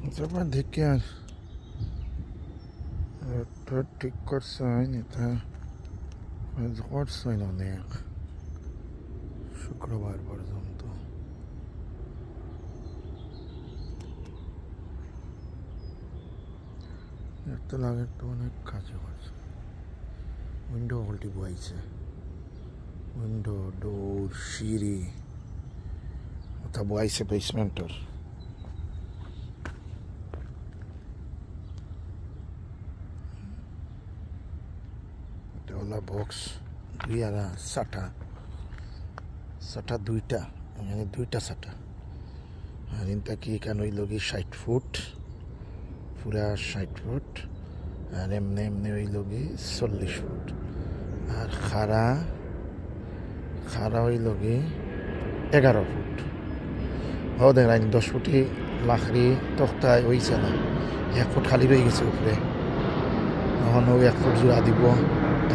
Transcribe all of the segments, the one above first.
তারপর দেখি আর ঠিক করছে হয়নি তা করছে অনেক শুক্রবার পর্যন্ত দেখতে লাগে তো অনেক কাজে করছে উইন্ডো উল্টি বইছে উইন্ডো ডোর সিঁড়ি ওটা বইছে বেসমেন্টের ওলা বক্স দুই আর সাটা দুইটা মানে দুইটা সাটা আর ইনটা কি কেন ওই লোক 60 ফুট পুরা 60 ফুট আর এমনি এমনি ওই লোক 40 ফুট আর খাড়া ওই লোক 11 ফুট ও দেখ 10 ফুটি লাখড়ি তক্তায় হইছে না 1 ফুট খালি রয়ে গেছে উপরে এখন ওই 1 ফুট জোড়া দিব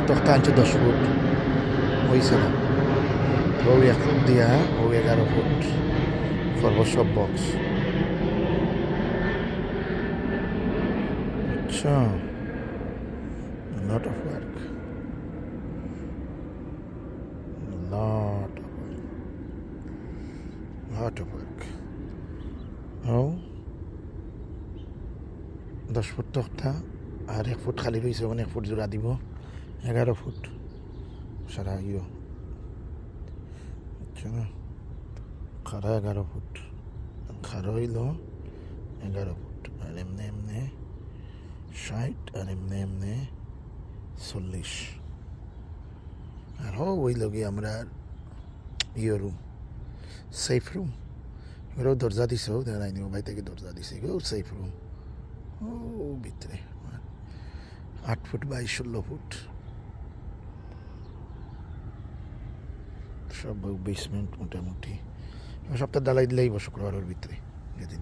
তক্তা আনছে 10 ফুট হইছে না তো ওই 1 ফুট দিয়া ও 11 ফুট করবো সব বক্স আচ্ছা lot of work lot of work ও 10 ফুট তক্তা আর 1 ফুট খালি রয়েছে ওখানে 1 ফুট জোড়া দিব 11 ফুট সারা ইয়ে আচ্ছা না খাড়া 11 ফুট খাড়া হইল 11 ফুট আর এমনি এমনি 60 আর এমনি এমনি 40 আর ওই লগে আমরা ইয়ে রুম সেফ রুম এরাও দরজা দিছে ও দেখায়নি ও ভাই থেকে দরজা দিছে এগুলো সেফ রুম ও ভিতরে 8 ফুট বাই 16 ফুট সব বেসমেন্ট মোটামুটি সপ্তাহ ডালাই দিলেই শুক্রবারের ভিতরে যেদিন